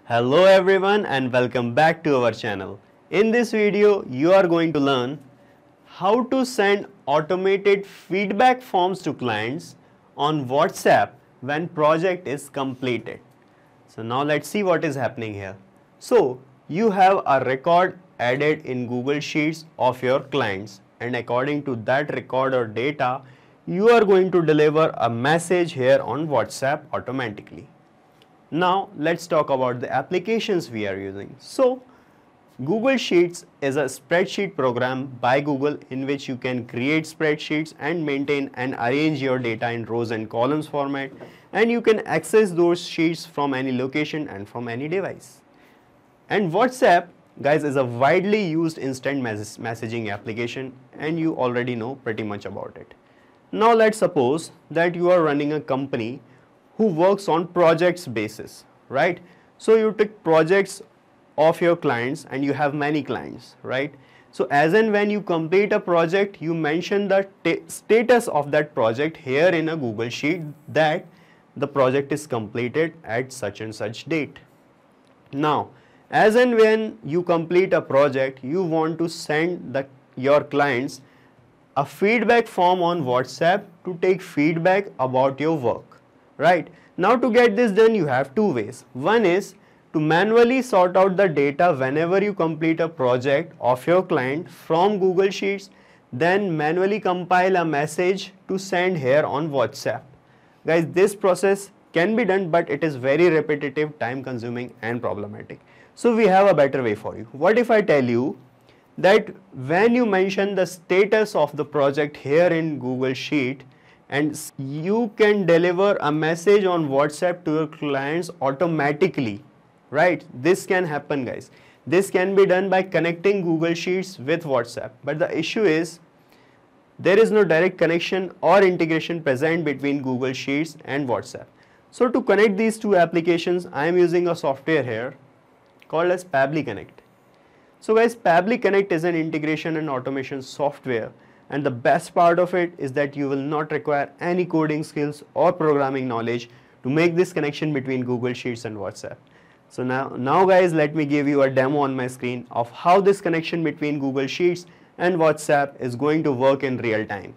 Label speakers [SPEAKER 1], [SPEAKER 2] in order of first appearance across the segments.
[SPEAKER 1] Hello everyone and welcome back to our channel. In this video, you are going to learn how to send automated feedback forms to clients on WhatsApp when project is completed. So now let's see what is happening here. So you have a record added in Google Sheets of your clients, and according to that record or data, you are going to deliver a message here on WhatsApp automatically. Now let's talk about the applications we are using. So Google Sheets is a spreadsheet program by Google in which you can create spreadsheets and maintain and arrange your data in rows and columns format, and you can access those sheets from any location and from any device. And WhatsApp, guys, is a widely used instant messaging application, and you already know pretty much about it. Now let's suppose that you are running a company who works on projects basis, right? So you take projects of your clients and you have many clients, right? So as and when you complete a project, you mention the status of that project here in a Google Sheet that the project is completed at such and such date. Now, as and when you complete a project, you want to send your clients a feedback form on WhatsApp to take feedback about your work. Right. Now to get this done, you have two ways. One is to manually sort out the data whenever you complete a project of your client from Google Sheets, then manually compile a message to send here on WhatsApp. Guys, this process can be done, but it is very repetitive, time consuming and problematic. So we have a better way for you. What if I tell you that when you mention the status of the project here in Google Sheet, and you can deliver a message on WhatsApp to your clients automatically, right? This can happen, guys. This can be done by connecting Google Sheets with WhatsApp. But the issue is there is no direct connection or integration present between Google Sheets and WhatsApp. So to connect these two applications, I am using a software here called as Pabbly Connect. So guys, Pabbly Connect is an integration and automation software, and the best part of it is that you will not require any coding skills or programming knowledge to make this connection between Google Sheets and WhatsApp. So now guys, let me give you a demo on my screen of how this connection between Google Sheets and WhatsApp is going to work in real time.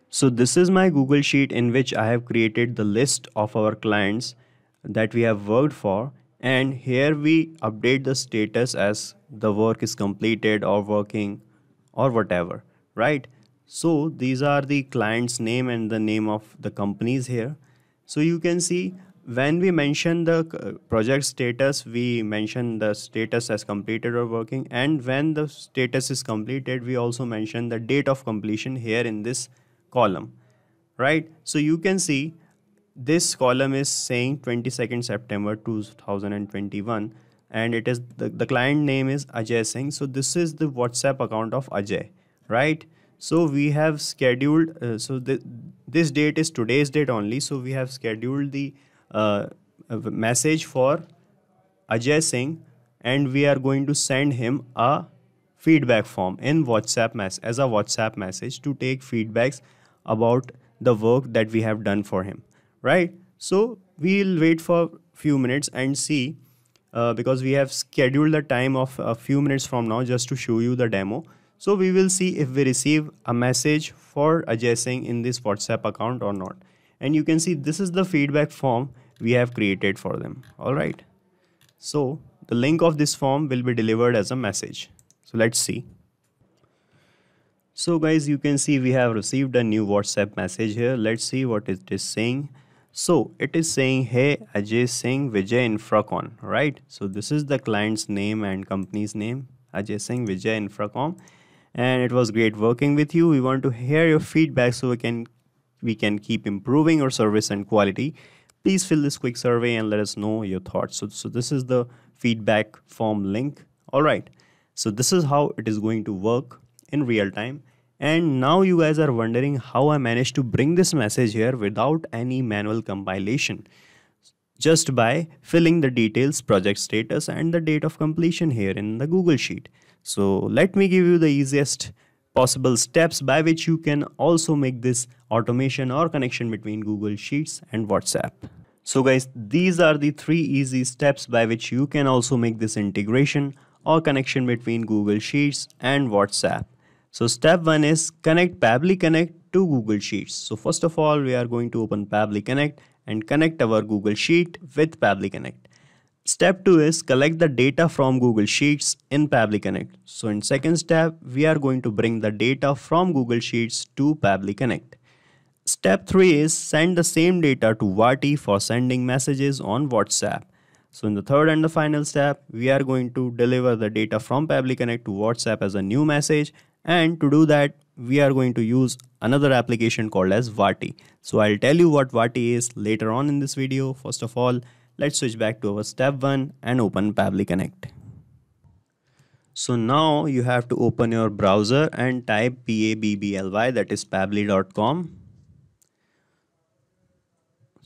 [SPEAKER 1] So this is my Google Sheet in which I have created the list of our clients that we have worked for, and here we update the status as the work is completed or working or whatever, right? So these are the client's name and the name of the companies here. So you can see when we mention the project status, we mention the status as completed or working, and when the status is completed, we also mention the date of completion here in this column, right? So you can see this column is saying 22nd September 2021, and it is the client name is Ajay Singh. So this is the WhatsApp account of Ajay, right? So we have scheduled, this date is today's date only. So we have scheduled the message for Ajay Singh, and we are going to send him a feedback form in WhatsApp as a WhatsApp message to take feedbacks about the work that we have done for him. Right, so we'll wait for a few minutes and see because we have scheduled the time of a few minutes from now just to show you the demo. So we will see if we receive a message for Ajay Singh in this WhatsApp account or not. And you can see this is the feedback form we have created for them. All right. So the link of this form will be delivered as a message. So let's see. So guys, you can see we have received a new WhatsApp message here. Let's see what it is saying. So it is saying, hey, Ajay Singh Vijay Infracon, right? So this is the client's name and company's name, Ajay Singh Vijay Infracom. And it was great working with you. We want to hear your feedback so we can keep improving our service and quality. Please fill this quick survey and let us know your thoughts. So this is the feedback form link. All right. So this is how it is going to work in real time. And now you guys are wondering how I managed to bring this message here without any manual compilation, just by filling the details, project status and the date of completion here in the Google Sheet. So let me give you the easiest possible steps by which you can also make this automation or connection between Google Sheets and WhatsApp. So guys, these are the 3 easy steps by which you can also make this integration or connection between Google Sheets and WhatsApp. So step 1 is connect Pabbly Connect to Google Sheets. So first of all, we are going to open Pabbly Connect and connect our Google Sheet with Pabbly Connect. Step 2 is collect the data from Google Sheets in Pabbly Connect. So in second step, we are going to bring the data from Google Sheets to Pabbly Connect. Step 3 is send the same data to Vati for sending messages on WhatsApp. So in the third and the final step, we are going to deliver the data from Pabbly Connect to WhatsApp as a new message, and to do that, we are going to use another application called as Vati. So I'll tell you what Vati is later on in this video. First of all, let's switch back to our step 1 and open Pabbly Connect. So now you have to open your browser and type pabbly, that is pabbly.com.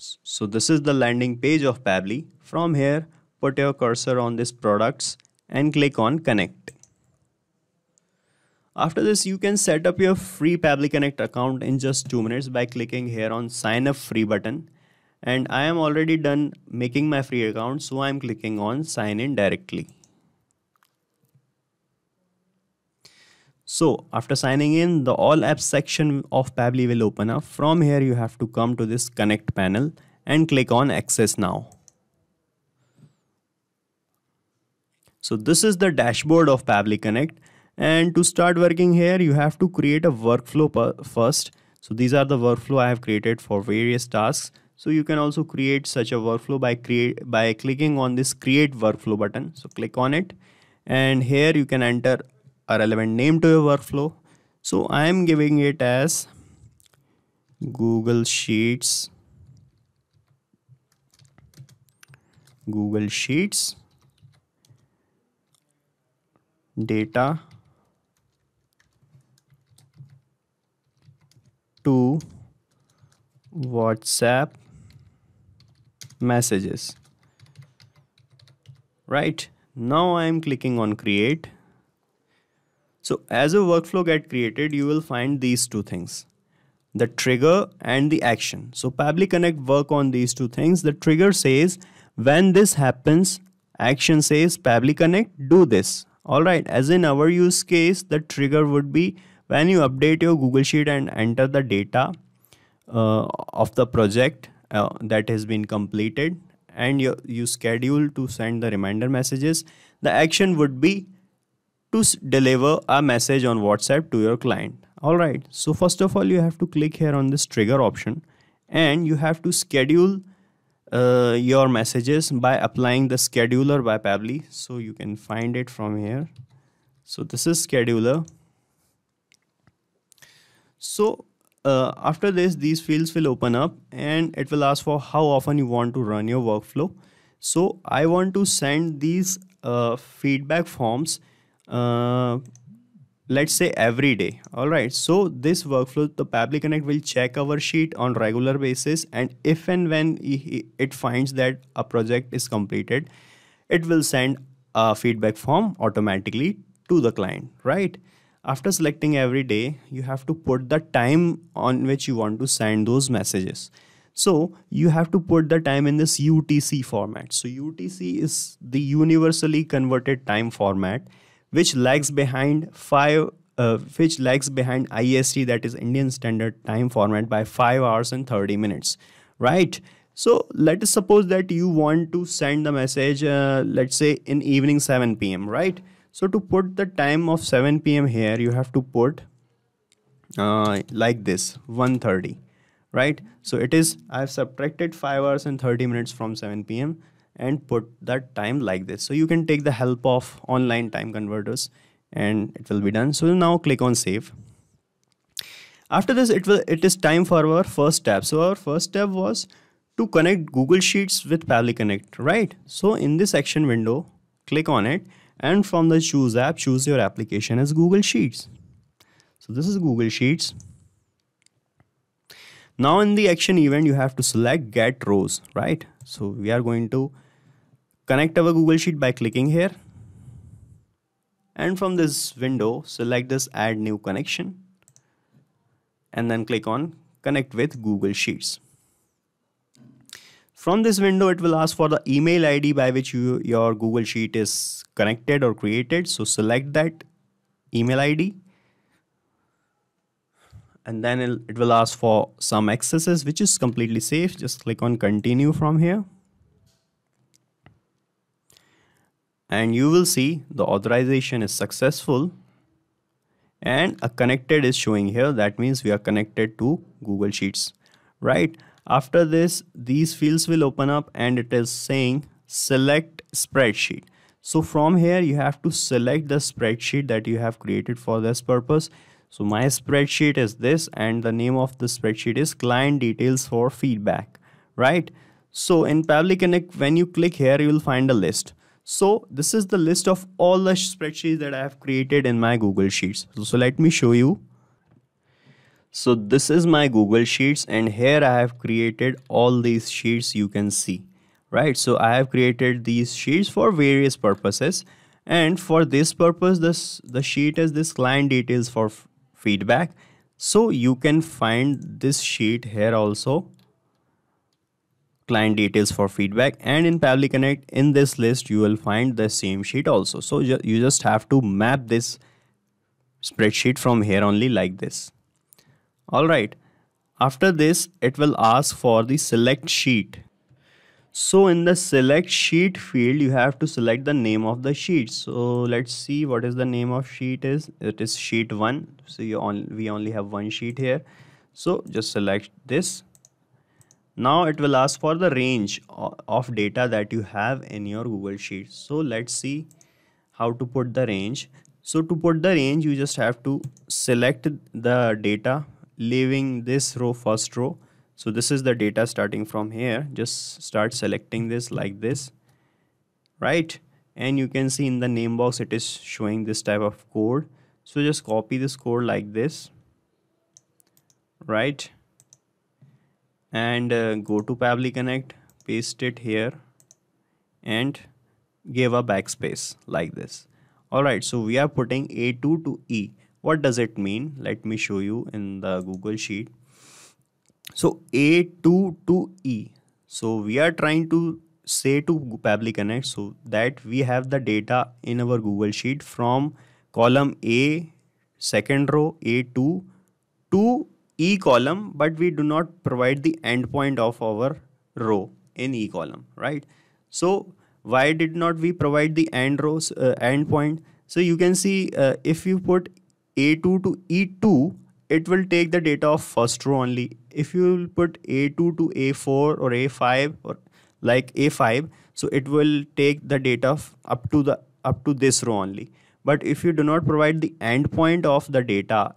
[SPEAKER 1] So this is the landing page of Pabbly. From here, put your cursor on this products and click on connect. After this, you can set up your free Pabbly Connect account in just 2 minutes by clicking here on sign up free button. And I am already done making my free account, so I am clicking on sign in directly. So after signing in, the all apps section of Pabbly will open up. From here, you have to come to this connect panel and click on access now. So this is the dashboard of Pabbly Connect, and to start working here, you have to create a workflow first. So these are the workflow I have created for various tasks. So you can also create such a workflow by clicking on this create workflow button. So click on it, and here you can enter a relevant name to your workflow. So I am giving it as Google Sheets data to WhatsApp messages. Right, now I am clicking on create. So as a workflow get created, you will find these two things, the trigger and the action. So Pabbly Connect work on these two things. The trigger says when this happens, action says Pabbly Connect do this. All right, as in our use case, the trigger would be when you update your Google Sheet and enter the data of the project that has been completed, and you schedule to send the reminder messages. The action would be to deliver a message on WhatsApp to your client. Alright, so first of all, you have to click here on this trigger option, and you have to schedule your messages by applying the scheduler by Pabbly. So you can find it from here. So this is scheduler. So after this, these fields will open up and it will ask for how often you want to run your workflow. So I want to send these feedback forms let's say every day. All right, so this workflow, the Pabbly Connect will check our sheet on regular basis, and if and when it finds that a project is completed, it will send a feedback form automatically to the client. Right, after selecting every day, you have to put the time on which you want to send those messages. So you have to put the time in this UTC format. So UTC is the universally converted time format, which lags behind IST, that is Indian Standard Time format, by 5 hours and 30 minutes. Right. So let us suppose that you want to send the message, let's say in evening 7 p.m. Right. So to put the time of 7 p.m. here, you have to put like this 1:30. Right. So it is, I've subtracted 5 hours and 30 minutes from 7 p.m. and put that time like this. So you can take the help of online time converters and it will be done. So now click on save. After this, it is time for our first step. So our first step was to connect Google Sheets with Pabbly Connect, right? So in this action window, click on it, and from the choose app, choose your application as Google Sheets. So this is Google Sheets. Now in the action event, you have to select get rows, right? So we are going to connect our Google Sheet by clicking here. And from this window, select this add new connection and then click on connect with Google Sheets. From this window, it will ask for the email ID by which your Google Sheet is connected or created. So select that email ID. And then it will ask for some accesses, which is completely safe. Just click on continue from here. And you will see the authorization is successful. And a connected is showing here. That means we are connected to Google Sheets, right? After this, these fields will open up and it is saying select spreadsheet. So from here, you have to select the spreadsheet that you have created for this purpose. So my spreadsheet is this, and the name of the spreadsheet is client details for feedback, right? So in Pabbly Connect, when you click here, you will find a list. So this is the list of all the spreadsheets that I have created in my Google Sheets. So let me show you. So this is my Google Sheets, and here I have created all these sheets you can see, right? So I have created these sheets for various purposes, and for this purpose, the sheet is this client details for feedback. So you can find this sheet here also, client details for feedback, and in Pabbly Connect in this list you will find the same sheet also. So you just have to map this spreadsheet from here only like this. All right, after this, it will ask for the select sheet. So in the select sheet field, you have to select the name of the sheet. So let's see what is the name of sheet is. It is sheet 1. So we only have one sheet here. So just select this. Now it will ask for the range of data that you have in your Google Sheet. So let's see how to put the range. So to put the range, you just have to select the data, leaving this row, first row. So this is the data starting from here. Just start selecting this like this, right? And you can see in the name box it is showing this type of code. So just copy this code like this, right? And go to Pabbly Connect, paste it here, and give a backspace like this. All right, so we are putting A2 to E. What does it mean? Let me show you in the Google Sheet. So A2 to E. So we are trying to say to Pabbly Connect so that we have the data in our Google Sheet from column A, second row A2 to E column, but we do not provide the endpoint of our row in E column, right? So why did not we provide the endpoint? So you can see if you put A2 to E2, it will take the data of first row only. If you will put A2 to A4 or A5 or like A5, so it will take the data up to this row only. But if you do not provide the endpoint of the data,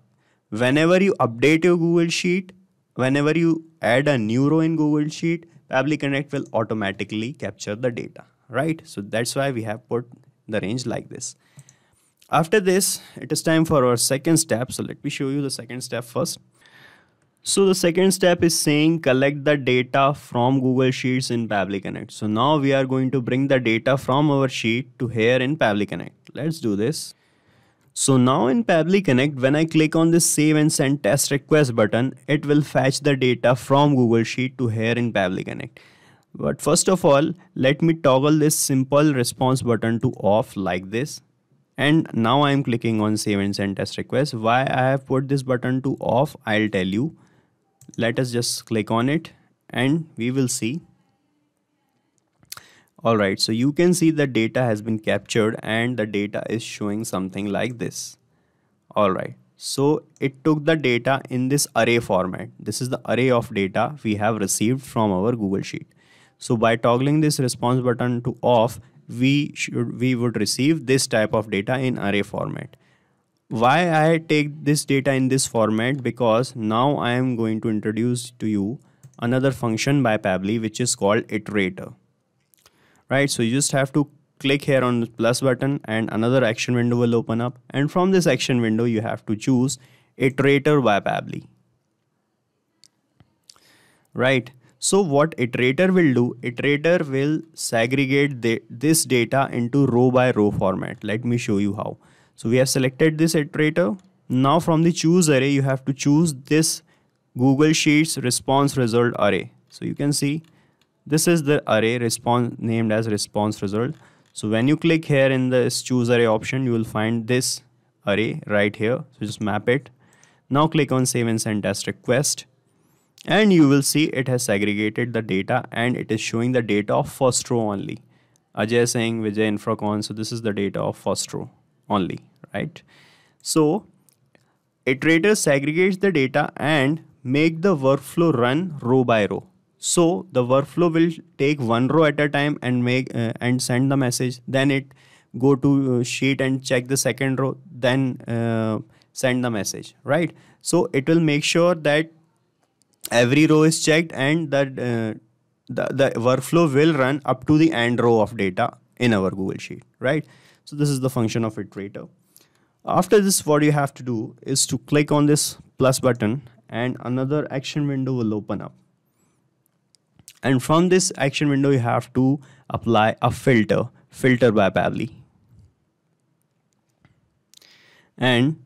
[SPEAKER 1] whenever you update your Google Sheet, whenever you add a new row in Google Sheet, Pabbly Connect will automatically capture the data, right? So that's why we have put the range like this. After this, it is time for our second step. So let me show you the second step first. So the second step is saying collect the data from Google Sheets in Pabbly Connect. So now we are going to bring the data from our sheet to here in Pabbly Connect. Let's do this. So now in Pabbly Connect, when I click on this save and send test request button, it will fetch the data from Google Sheet to here in Pabbly Connect. But first of all, let me toggle this simple response button to off like this. And now I'm clicking on save and send test request. Why I have put this button to off, I'll tell you. Let us just click on it and we will see. All right, so you can see the data has been captured and the data is showing something like this. All right, so it took the data in this array format. This is the array of data we have received from our Google Sheet. So by toggling this response button to off, we would receive this type of data in array format. Why I take this data in this format? Because now I am going to introduce to you another function by Pabbly which is called iterator. Right, so you just have to click here on the plus button and another action window will open up, and from this action window you have to choose iterator by Pabbly. Right, so what iterator will do, iterator will segregate this data into row by row format. Let me show you how. So we have selected this iterator. Now from the choose array, you have to choose this Google Sheets response result array. So you can see This is the array response named as response result. So when you click here in this choose array option, you will find this array right here. So just map it. Now click on save and send test request, and you will see it has segregated the data and it is showing the data of first row only. Ajay Singh, Vijay Infracon. So this is the data of first row only, right? So iterator segregates the data and make the workflow run row by row. So the workflow will take one row at a time and make and send the message. Then it go to sheet and check the second row, then send the message, right? So it will make sure that every row is checked and that the workflow will run up to the end row of data in our Google Sheet, right? So this is the function of iterator. After this, what you have to do is to click on this plus button and another action window will open up. And from this action window, you have to apply a filter by Pabbly. And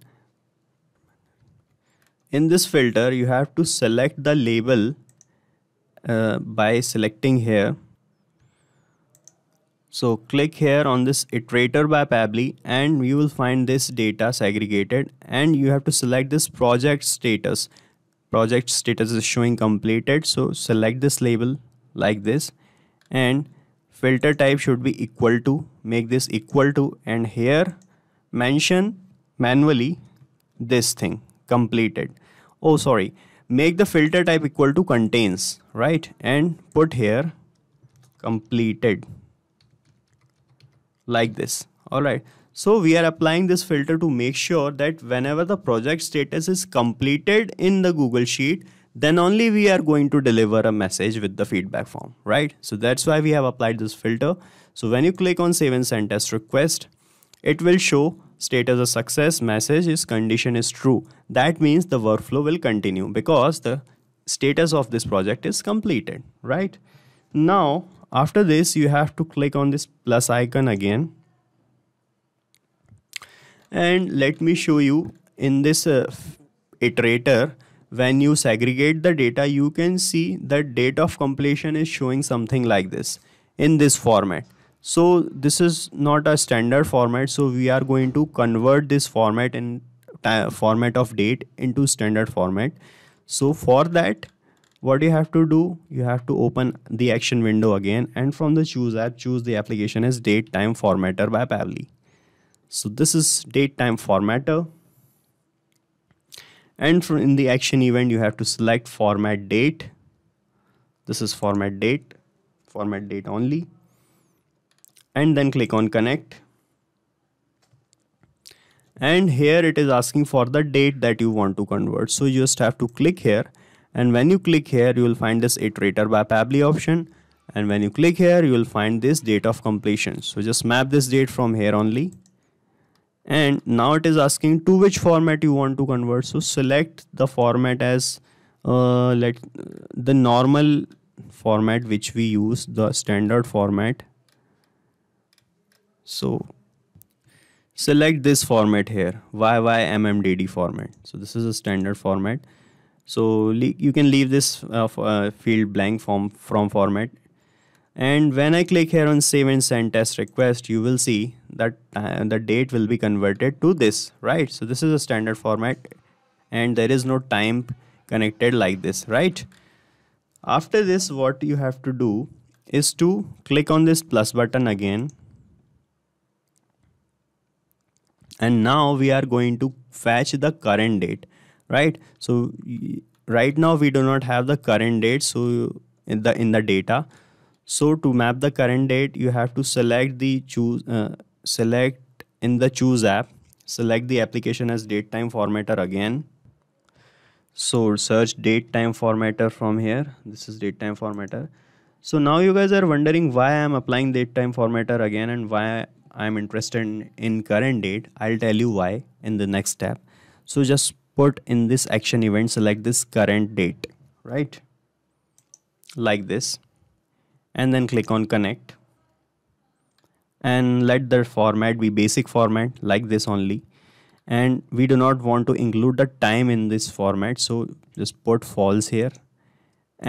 [SPEAKER 1] in this filter, you have to select the label by selecting here. So click here on this iterator by Pabbly and you will find this data segregated, and you have to select this project status. Project status is showing completed. So select this label like this, and filter type should be equal to, make this equal to, and here mention manually this thing completed. Oh, sorry, make the filter type equal to contains, right? And put here completed like this. All right. So we are applying this filter to make sure that whenever the project status is completed in the Google Sheet, then only we are going to deliver a message with the feedback form, right? So that's why we have applied this filter. So when you click on save and send test request, it will show status a success, message is condition is true. That means the workflow will continue because the status of this project is completed, right? Now, after this, you have to click on this plus icon again. And let me show you in this iterator, when you segregate the data, you can see that date of completion is showing something like this in this format. So this is not a standard format. So we are going to convert this format in format of date into standard format. So for that, what you have to do, you have to open the action window again, and from the choose app, choose the application as date time formatter by Pabbly. So this is date time formatter. And in the action event, you have to select format date. This is format date only. And then click on connect. And here it is asking for the date that you want to convert. So you just have to click here. And when you click here, you will find this iterator by Pabbly option. And when you click here, you will find this date of completion. So just map this date from here only. And now it is asking to which format you want to convert. So select the format as the normal format which we use, the standard format. So select this format here, YYMMDD format. So this is a standard format. So you can leave this field blank from format. And when I click here on save and send test request, you will see that the date will be converted to this, right? So this is a standard format and there is no time connected like this, right? After this, what you have to do is to click on this plus button again. And now we are going to fetch the current date, right? So right now we do not have the current date so in the data. So to map the current date, you have to select the select in the choose app, select the application as date time formatter again. So search date time formatter from here. This is date time formatter. So now you guys are wondering why I'm applying date time formatter again and why I'm interested in current date. I'll tell you why in the next step. So just put in this action event, select this current date, right? Like this. And then click on connect. And let the format be basic format like this only. And we do not want to include the time in this format. So just put false here.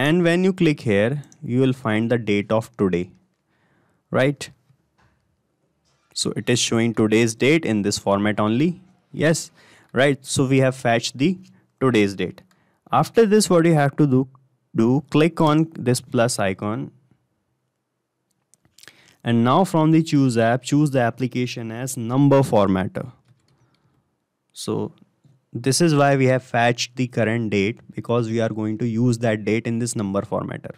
[SPEAKER 1] and when you click here, you will find the date of today, right? So it is showing today's date in this format only. Yes, right. So we have fetched the today's date. After this, what you have to do click on this plus icon, and now from the choose app, choose the application as number formatter. So this is why we have fetched the current date, because we are going to use that date in this number formatter.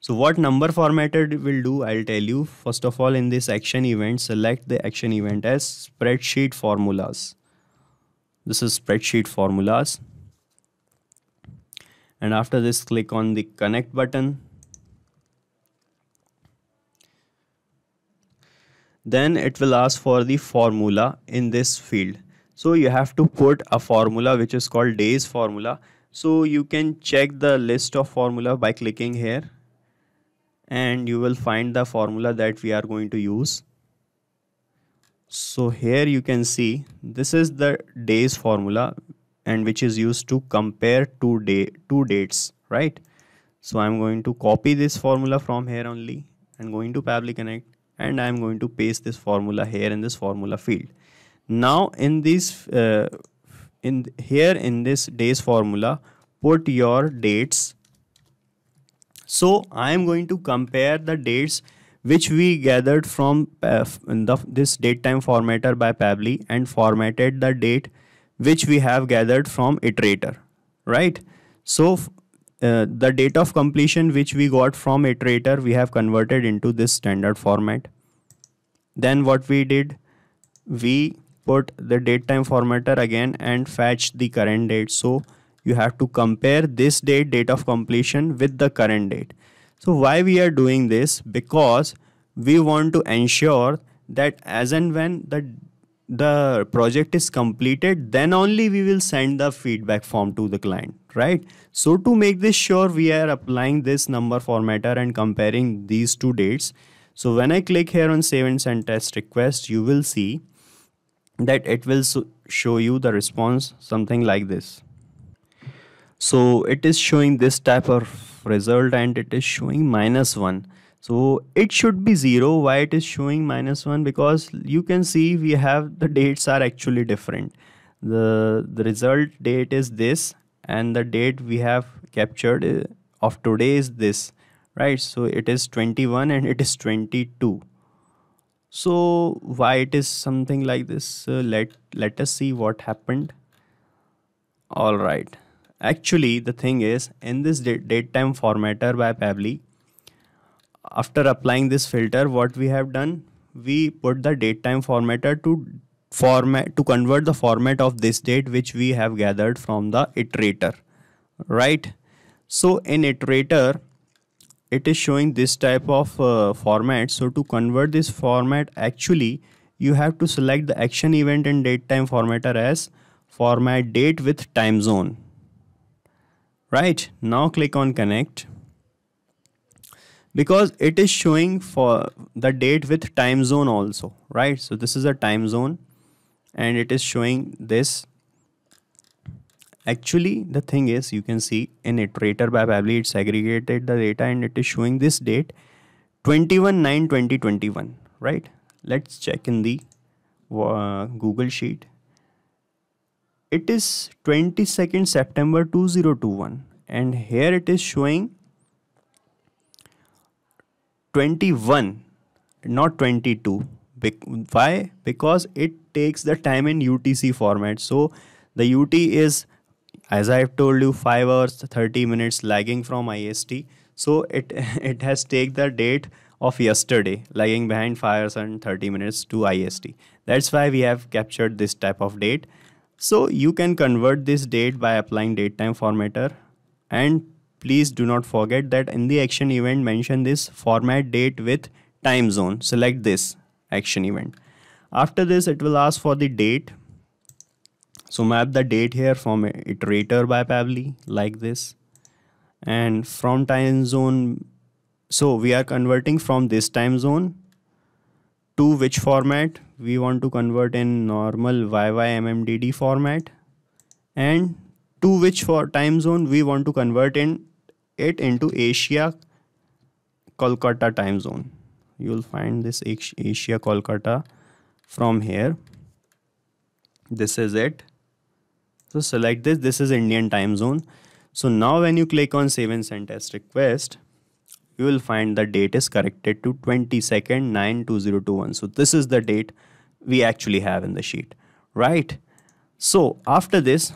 [SPEAKER 1] So what number formatter will do, I'll tell you. First of all, in this action event, select the action event as spreadsheet formulas. This is spreadsheet formulas. And after this, click on the connect button. Then it will ask for the formula in this field. So you have to put a formula which is called days formula. So you can check the list of formula by clicking here, and you will find the formula that we are going to use. So here you can see this is the days formula, and which is used to compare two dates, right? So I'm going to copy this formula from here only and going to Pabbly Connect, and I'm going to paste this formula here in this formula field. Now in this in this days formula, put your dates. So I am going to compare the dates which we gathered from this date time formatter by Pabbly, and formatted the date which we have gathered from iterator, right? So the date of completion which we got from iterator, we have converted into this standard format. Then what we did, we put the date time formatter again and fetch the current date. So you have to compare this date of completion with the current date. So why we are doing this? Because we want to ensure that as and when the project is completed, then only we will send the feedback form to the client, right? So to make this sure, we are applying this number formatter and comparing these two dates. So when I click here on save and send test request, you will see that it will show you the response something like this. So it is showing this type of result, and it is showing -1. So it should be 0. Why it is showing -1? Because you can see we have the dates are actually different. The result date is this, and the date we have captured of today is this, right? So it is 21 and it is 22. So why it is something like this? Let us see what happened. All right. Actually, the thing is, in this date time formatter by Pabbly, after applying this filter, what we have done, we put the date time formatter to convert the format of this date which we have gathered from the iterator, right? So in iterator, it is showing this type of format. So to convert this format, actually you have to select the action event in date time formatter as format date with time zone. Right, now click on connect, because it is showing for the date with time zone also, right? So this is a time zone, and it is showing this. Actually, the thing is, you can see in iterator by Pabbly, it's aggregated the data, and it is showing this date 21/9/2021, right? Let's check in the Google Sheet. It is 22nd September 2021, and here it is showing 21, not 22. Why? Because it takes the time in UTC format. So the UT is, as I have told you, 5 hours 30 minutes lagging from IST. So it has taken the date of yesterday, lagging behind 5 hours and 30 minutes to IST. That's why we have captured this type of date. So you can convert this date by applying date time formatter, and please do not forget that in the action event, mention this format date with time zone. Select this action event. After this, it will ask for the date. So map the date here from iterator by Pabbly like this, and from time zone. So we are converting from this time zone to which format? We want to convert in normal YYMMDD format, and to which for time zone we want to convert in it into Asia Kolkata time zone. You will find this Asia Kolkata from here. This is it. So select this. This is Indian time zone. So now when you click on save and send test request, you will find the date is corrected to 22nd 9/2021. So this is the date we actually have in the sheet, right? So after this,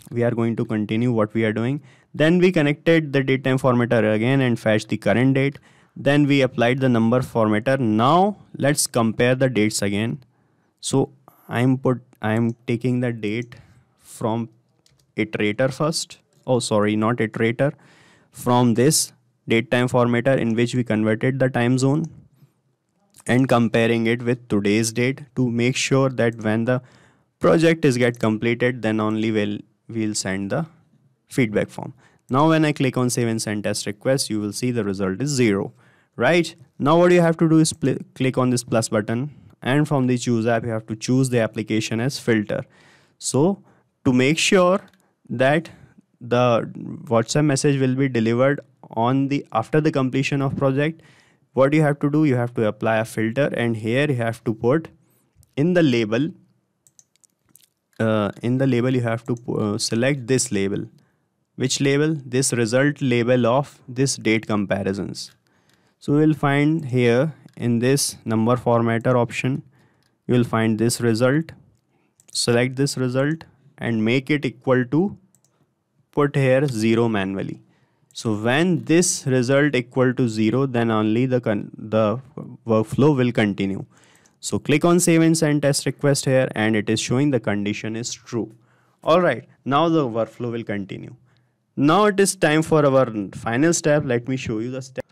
[SPEAKER 1] we are going to continue what we are doing. Then we connected the date time formatter again and fetched the current date. Then we applied the number formatter. Now let's compare the dates again. So I'm taking the date from iterator first. Oh, sorry, not iterator. From this date time formatter in which we converted the time zone and comparing it with today's date to make sure that when the project is get completed, then only we'll send the feedback form. Now when I click on save and send test request, you will see the result is 0, right? Now what you have to do is click on this plus button, and from the choose app, you have to choose the application as filter. So to make sure that the WhatsApp message will be delivered on the after the completion of project, what you have to do, you have to apply a filter, and here you have to put in the label you have to select this label. Which label? This result label of this date comparisons. So we'll find here in this number formatter option, you will find this result. Select this result and make it equal to, put here 0 manually. So when this result equal to 0, then only the workflow will continue. So click on save and send test request here, and it is showing the condition is true. Alright, now the workflow will continue. Now it is time for our final step. Let me show you the step.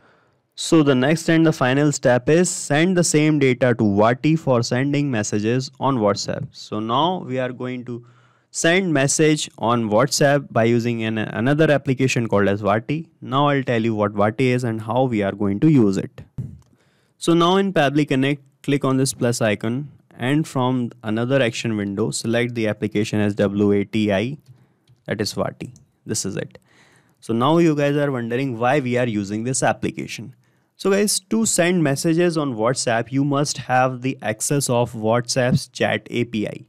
[SPEAKER 1] So the next and the final step is send the same data to Vati for sending messages on WhatsApp. So now we are going to send message on WhatsApp by using another application called as Vati. Now I'll tell you what Vati is and how we are going to use it. So now in Pabbly Connect, click on this plus icon, and from another action window, select the application as WATI, that is Vati. This is it. So now you guys are wondering why we are using this application. So guys, to send messages on WhatsApp, you must have the access of WhatsApp's chat API.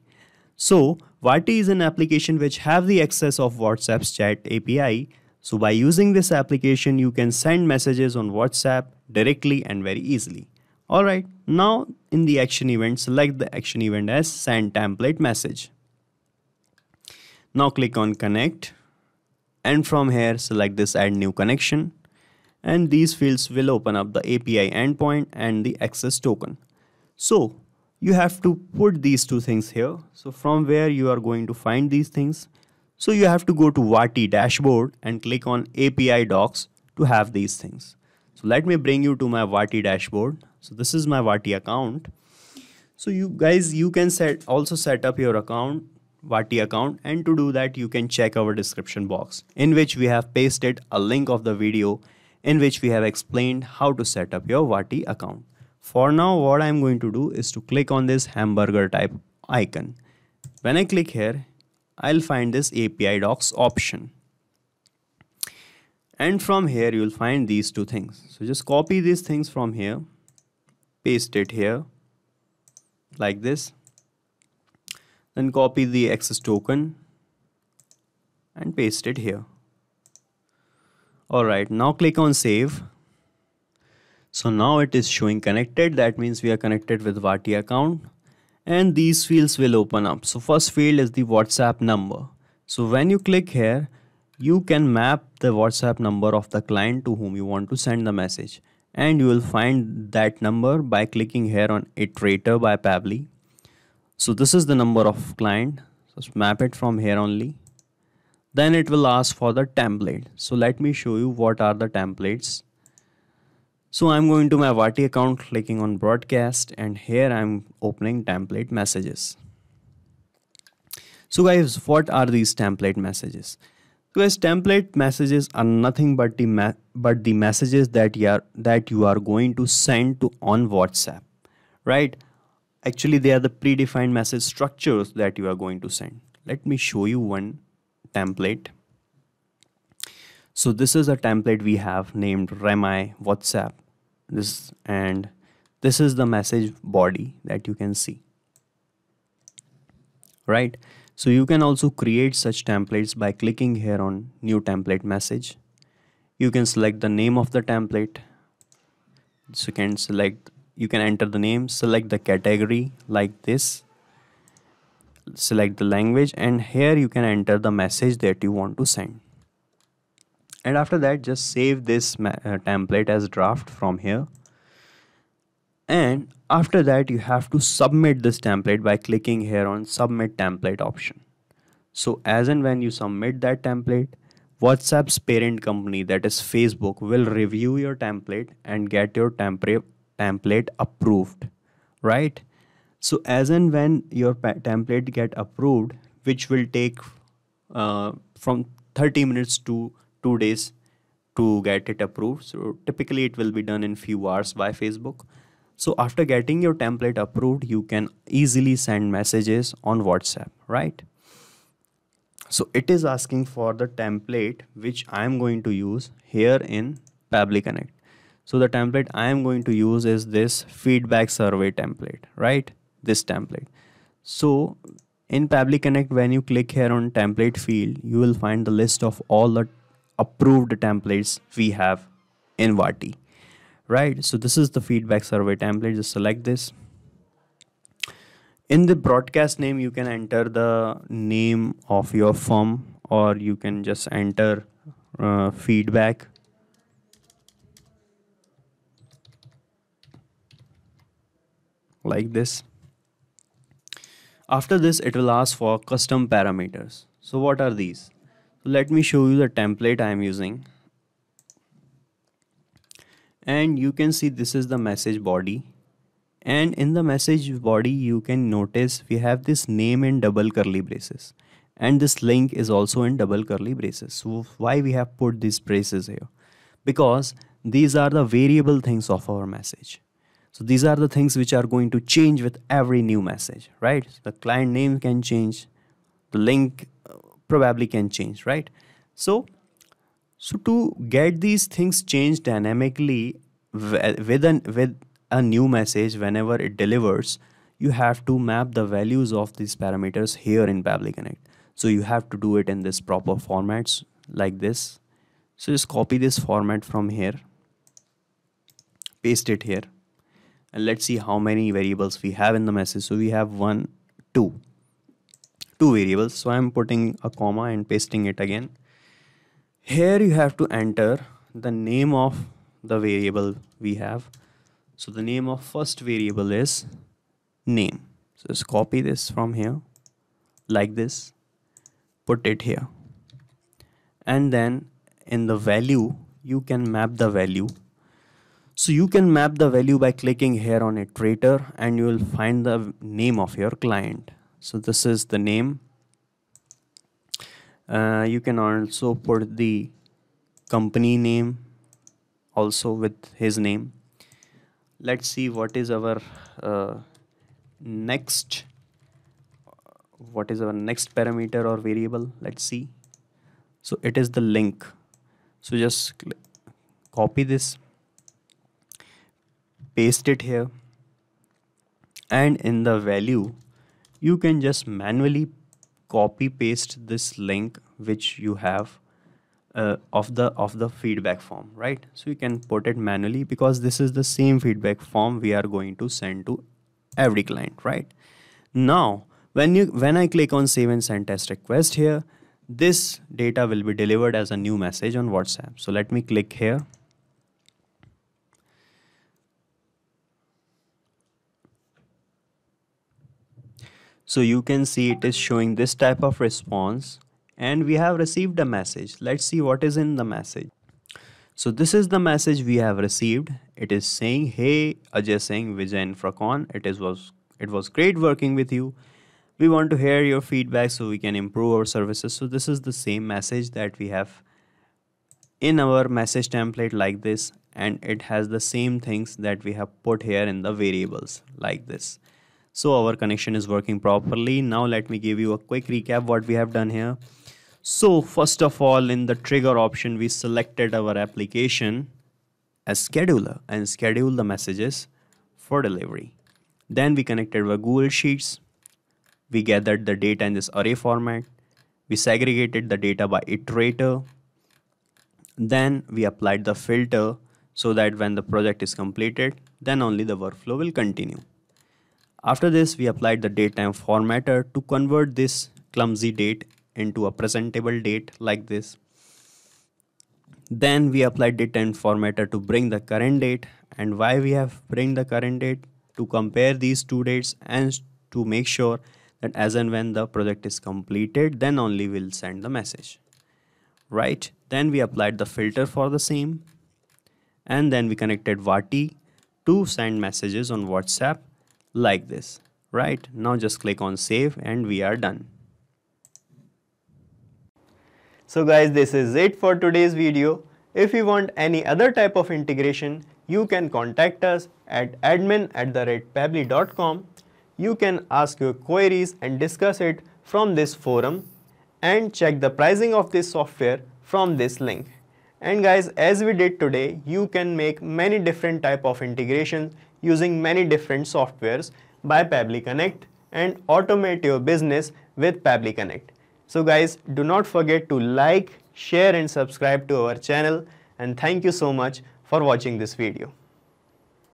[SPEAKER 1] So Vati is an application which have the access of WhatsApp's chat API. So by using this application, you can send messages on WhatsApp directly and very easily. Alright, now in the action event, select the action event as send template message. Now click on connect, and from here select this add new connection, and these fields will open up the API endpoint and the access token. So you have to put these two things here. So from where you are going to find these things? So you have to go to Vati dashboard and click on API docs to have these things. So let me bring you to my Vati dashboard. So this is my Vati account. So you guys, you can also set up your account, Vati account, and to do that you can check our description box in which we have pasted a link of the video in which we have explained how to set up your Vati account. For now, what I'm going to do is to click on this hamburger type icon. When I click here, I'll find this API docs option. And from here, you'll find these two things. So just copy these things from here, paste it here like this. Then copy the access token and paste it here. Alright, now click on save. So now it is showing connected. That means we are connected with Vati account, and these fields will open up. So first field is the WhatsApp number. So when you click here, you can map the WhatsApp number of the client to whom you want to send the message, and you will find that number by clicking here on iterator by Pabbly. So this is the number of client. Just map it from here only. Then it will ask for the template. So let me show you what are the templates. So I'm going to my Vati account, clicking on broadcast, and here I'm opening template messages. So guys, what are these template messages? So guys, template messages are nothing but the messages that you are going to send to on WhatsApp, right? Actually, they are the predefined message structures that you are going to send. Let me show you one template. So this is a template we have named Remi WhatsApp. This is the message body that you can see, right? So you can also create such templates by clicking here on new template message. You can select the name of the template. So you can enter the name, select the category like this, select the language, and here you can enter the message that you want to send. And after that, just save this template as draft from here. And after that, you have to submit this template by clicking here on submit template option. So as and when you submit that template, WhatsApp's parent company, that is Facebook, will review your template and get your template approved, right? So as and when your template get approved, which will take from 30 minutes to 2 days to get it approved. So typically it will be done in few hours by Facebook. So after getting your template approved, you can easily send messages on WhatsApp, right? So it is asking for the template which I am going to use here in Pabbly Connect. So the template I am going to use is this feedback survey template, right? This template. So in Pabbly Connect, when you click here on template field, you will find the list of all the approved templates we have in Vati, right? So this is the feedback survey template. Just select this. In the broadcast name, you can enter the name of your firm, or you can just enter feedback. Like this. After this, it will ask for custom parameters. So what are these? Let me show you the template I am using. And you can see this is the message body. And in the message body, you can notice we have this name in double curly braces. And this link is also in double curly braces. So why we have put these braces here? Because these are the variable things of our message. So these are the things which are going to change with every new message, right? So the client name can change, the link probably can change, right? So to get these things changed dynamically with a new message whenever it delivers, you have to map the values of these parameters here in Pabbly Connect. So you have to do it in this proper formats like this. So just copy this format from here, paste it here. And let's see how many variables we have in the message. So we have two variables. So I'm putting a comma and pasting it again. Here you have to enter the name of the variable we have. So the name of first variable is name. So just copy this from here like this, put it here. And then in the value, you can map the value. So you can map the value by clicking here on iterator, and you will find the name of your client. So this is the name. You can also put the company name also with his name. Let's see what is our next parameter or variable. Let's see. So it is the link. So just copy this, paste it here, and in the value you can just manually copy paste this link which you have of the feedback form, right? So you can put it manually because this is the same feedback form we are going to send to every client, right? Now when I click on save and send test request here, this data will be delivered as a new message on WhatsApp. So let me click here. So you can see it is showing this type of response, and we have received a message. Let's see what is in the message. So this is the message we have received. It is saying, hey Ajay Singh, Vijay and Frakon, it was great working with you. We want to hear your feedback so we can improve our services. So this is the same message that we have in our message template like this, and it has the same things that we have put here in the variables like this. So our connection is working properly. Now let me give you a quick recap what we have done here. So first of all, in the trigger option, we selected our application as scheduler and schedule the messages for delivery. Then we connected our Google Sheets. We gathered the data in this array format. We segregated the data by iterator. Then we applied the filter so that when the project is completed, then only the workflow will continue. After this, we applied the datetime formatter to convert this clumsy date into a presentable date like this. Then we applied datetime formatter to bring the current date. And why we have bring the current date? To compare these two dates and to make sure that as and when the project is completed, then only we'll send the message. Right? Then we applied the filter for the same. And then we connected Vati to send messages on WhatsApp like this. Right? Now just click on save and we are done. So guys, this is it for today's video. If you want any other type of integration, you can contact us at admin@pabbly.com. You can ask your queries and discuss it from this forum and check the pricing of this software from this link. And guys, as we did today, you can make many different type of integrations using many different softwares by Pabbly Connect and automate your business with Pabbly Connect. So guys, do not forget to like, share and subscribe to our channel, and thank you so much for watching this video.